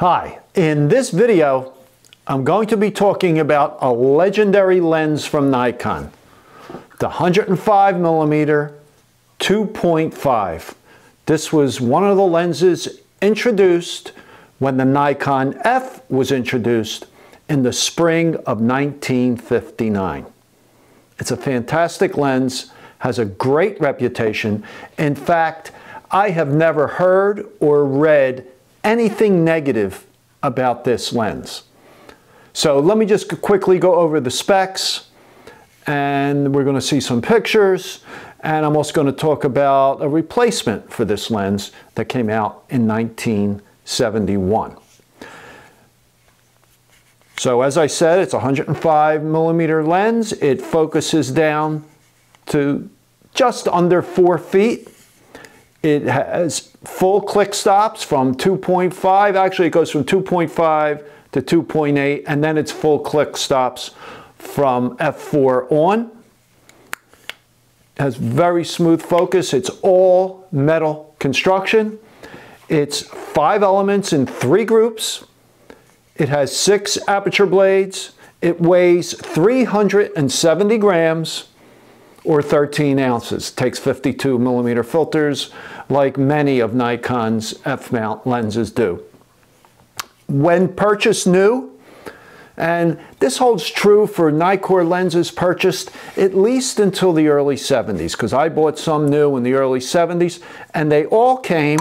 Hi, in this video I'm going to be talking about a legendary lens from Nikon, the 105mm 2.5. This was one of the lenses introduced when the Nikon F was introduced in the spring of 1959. It's a fantastic lens, has a great reputation. In fact, I have never heard or read anything negative about this lens. So let me just quickly go over the specs, and we're going to see some pictures, and I'm also going to talk about a replacement for this lens that came out in 1971. So as I said, it's a 105mm lens. It focuses down to just under 4 feet. It has full click stops from 2.5. Actually, it goes from 2.5 to 2.8, and then it's full click stops from f4 on. It has very smooth focus. It's all metal construction. It's 5 elements in 3 groups. It has 6 aperture blades. It weighs 370 grams or 13 ounces. It takes 52mm filters like many of Nikon's f-mount lenses do. When purchased new, and this holds true for Nikkor lenses purchased at least until the early 70s, because I bought some new in the early 70s, and they all came,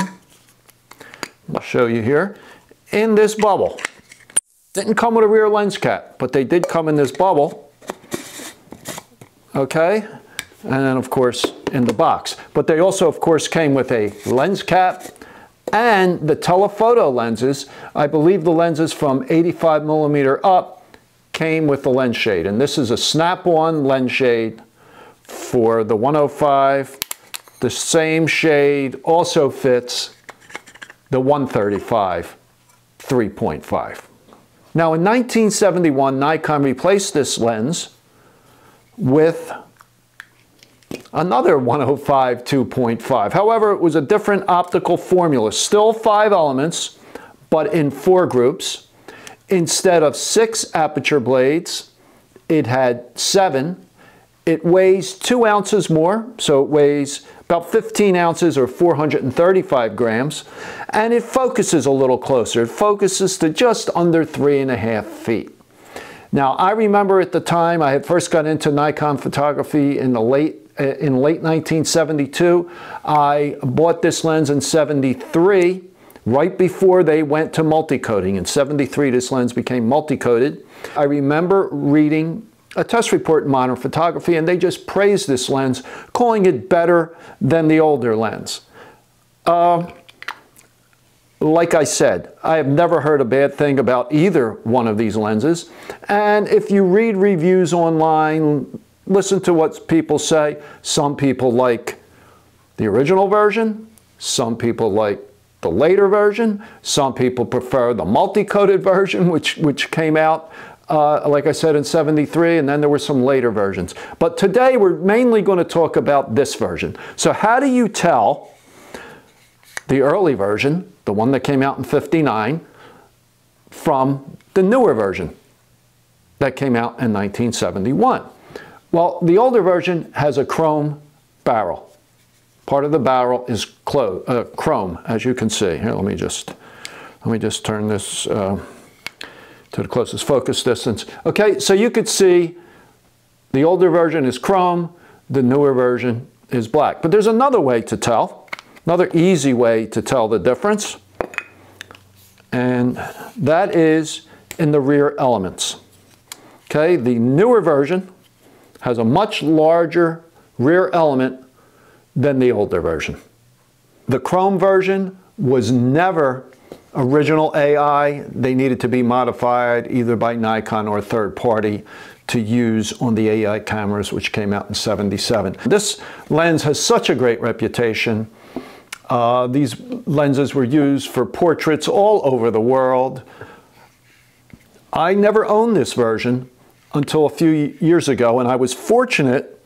I'll show you here, in this bubble. Didn't come with a rear lens cap, but they did come in this bubble. Okay? And then of course in the box. But they also of course came with a lens cap and the telephoto lenses. I believe the lenses from 85mm up came with the lens shade. And this is a snap-on lens shade for the 105. The same shade also fits the 135 3.5. Now in 1971, Nikon replaced this lens with another 105 2.5. However, it was a different optical formula. Still 5 elements, but in 4 groups. Instead of 6 aperture blades, it had 7. It weighs 2 ounces more, so it weighs about 15 ounces or 435 grams. And it focuses a little closer. It focuses to just under 3.5 feet. Now, I remember at the time I had first got into Nikon photography in late 1972. I bought this lens in 73, right before they went to multi-coating. In 73, this lens became multi-coated. I remember reading a test report in Modern Photography, and they just praised this lens, calling it better than the older lens. Like I said, I have never heard a bad thing about either one of these lenses. And if you read reviews online, listen to what people say. Some people like the original version. Some people like the later version. Some people prefer the multi-coated version, which came out, like I said, in 73, and then there were some later versions. But today we're mainly going to talk about this version. So how do you tell the early version, the one that came out in 59, from the newer version that came out in 1971? Well, the older version has a chrome barrel. Part of the barrel is chrome, as you can see. Here, let me just turn this to the closest focus distance. Okay, so you could see the older version is chrome, the newer version is black. But there's another way to tell, another easy way to tell the difference, and that is in the rear elements. Okay, the newer version has a much larger rear element than the older version. The chrome version was never original AI. They needed to be modified either by Nikon or a third party to use on the AI cameras, which came out in 77. This lens has such a great reputation. These lenses were used for portraits all over the world. I never owned this version until a few years ago, and I was fortunate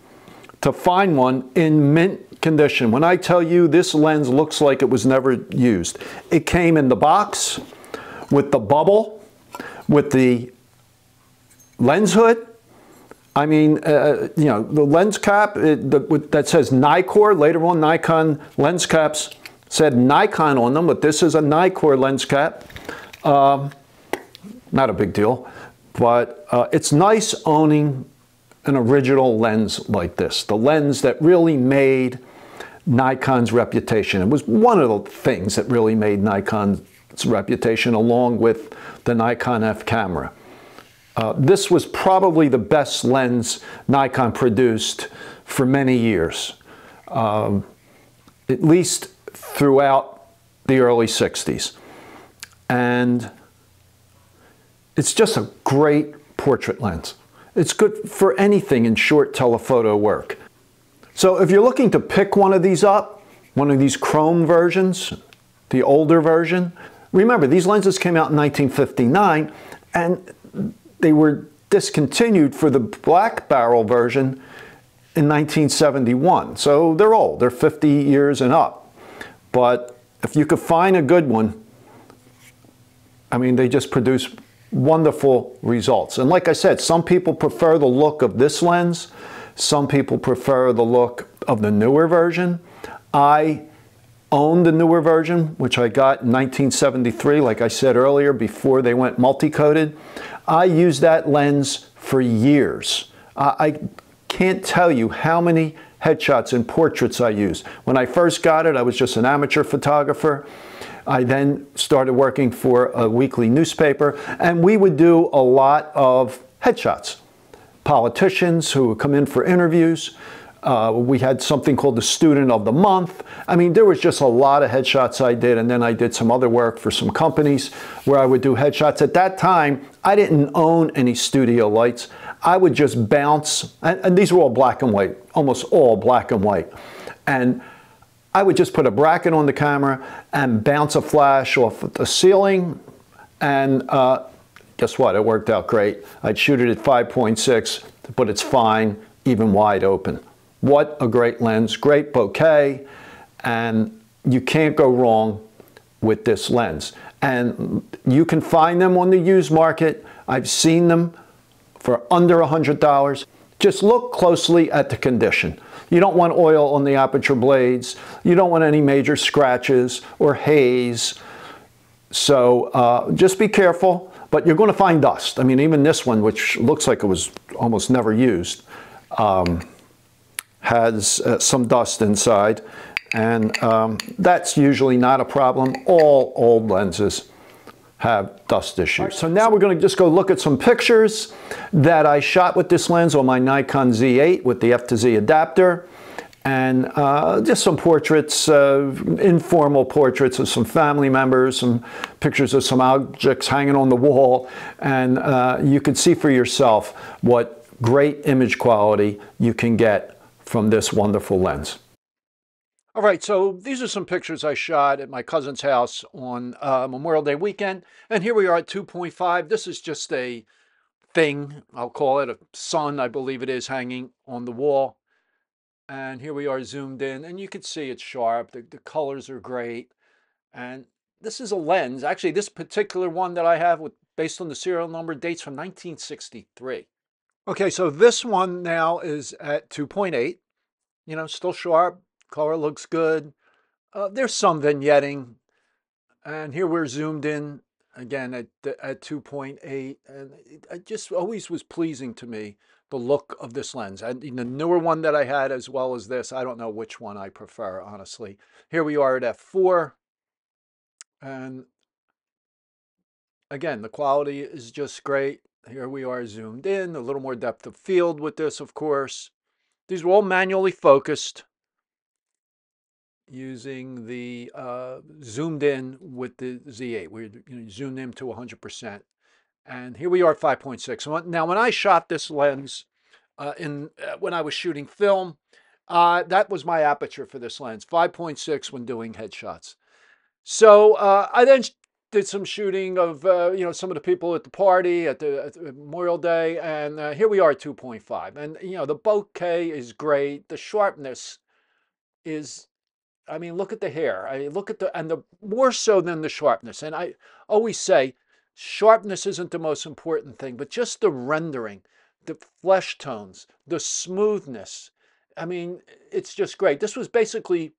to find one in mint condition. When I tell you this lens looks like it was never used. It came in the box with the bubble, with the lens hood. I mean, you know, the lens cap that says Nikkor, later on Nikon lens caps said Nikon on them, but this is a Nikkor lens cap. Not a big deal, but it's nice owning an original lens like this, the lens that really made Nikon's reputation. It was one of the things that really made Nikon's reputation, along with the Nikon F camera. This was probably the best lens Nikon produced for many years, at least throughout the early 60s. And it's just a great portrait lens. It's good for anything in short telephoto work. So if you're looking to pick one of these up, one of these chrome versions, the older version, remember these lenses came out in 1959 and they were discontinued for the black barrel version in 1971. So they're old, they're 50 years and up. But if you could find a good one, I mean, they just produce wonderful results. And like I said, some people prefer the look of this lens. Some people prefer the look of the newer version. I own the newer version, which I got in 1973, like I said earlier, before they went multi-coated. I used that lens for years. I can't tell you how many headshots and portraits I used. When I first got it, I was just an amateur photographer. I then started working for a weekly newspaper, and we would do a lot of headshots. Politicians who would come in for interviews. We had something called the Student of the Month. I mean, there was just a lot of headshots I did, and then I did some other work for some companies where I would do headshots. At that time, I didn't own any studio lights. I would just bounce, and these were all black and white, almost all black and white. And I would just put a bracket on the camera and bounce a flash off the ceiling, and guess what? It worked out great. I'd shoot it at 5.6, but it's fine, even wide open. What a great lens, great bokeh, and you can't go wrong with this lens. And you can find them on the used market. I've seen them for under $100. Just look closely at the condition. You don't want oil on the aperture blades. You don't want any major scratches or haze. So just be careful, but you're going to find dust. I mean, even this one, which looks like it was almost never used, has some dust inside, and that's usually not a problem. All old lenses have dust issues. Right, so now we're going to just go look at some pictures that I shot with this lens on my Nikon Z8 with the F to Z adapter, and just some portraits, informal portraits of some family members, some pictures of some objects hanging on the wall, and you can see for yourself what great image quality you can get from this wonderful lens. All right, so these are some pictures I shot at my cousin's house on Memorial Day weekend, and here we are at 2.5. This is just a thing, I'll call it, a sun, I believe it is, hanging on the wall. And here we are zoomed in, and you can see it's sharp, the colors are great. And this is a lens, actually this particular one that I have based on the serial number dates from 1963. Okay, so this one now is at 2.8, you know, still sharp, color looks good. There's some vignetting, and here we're zoomed in again at 2.8, and it just always was pleasing to me, the look of this lens. And the newer one that I had as well as this, I don't know which one I prefer, honestly. Here we are at f4, and again, the quality is just great. Here we are zoomed in, a little more depth of field with this, of course. These were all manually focused using the zoomed in with the Z8. We zoomed in to 100%. And here we are at 5.6. Now, when I shot this lens when I was shooting film, that was my aperture for this lens, 5.6 when doing headshots. So I then did some shooting of some of the people at the party at the Memorial Day, and here we are at 2.5. And the bokeh is great. The sharpness is I mean, look at the hair. I mean, look at and the more so than the sharpness. And I always say sharpness isn't the most important thing, but just the rendering, the flesh tones, the smoothness. I mean, it's just great. This was basically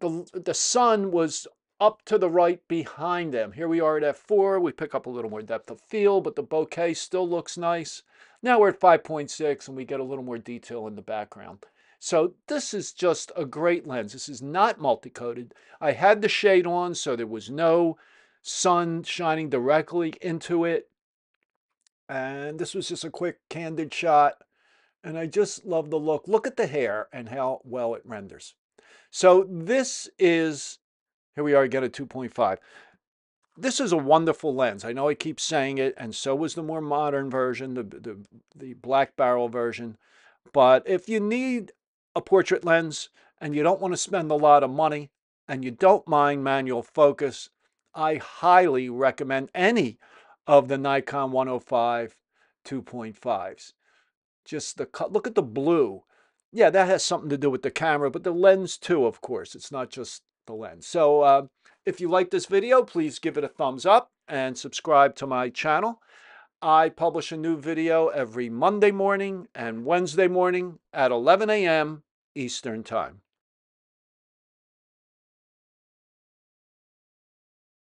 the sun was up to the right behind them. Here we are at f4. We pick up a little more depth of field, but the bokeh still looks nice. Now we're at 5.6 and we get a little more detail in the background. So this is just a great lens. This is not multi-coated. I had the shade on, so there was no sun shining directly into it. And this was just a quick candid shot. And I just love the look. Look at the hair and how well it renders. So this is, here we are again at 2.5. This is a wonderful lens. I know I keep saying it, and so was the more modern version, the black barrel version. But if you need a portrait lens and you don't want to spend a lot of money and you don't mind manual focus, I highly recommend any of the Nikon 105 2.5s. Just the look at the blue. Yeah, that has something to do with the camera, but the lens too, of course. It's not just the lens. So if you like this video, please give it a thumbs up and subscribe to my channel. I publish a new video every Monday morning and Wednesday morning at 11 a.m. Eastern Time.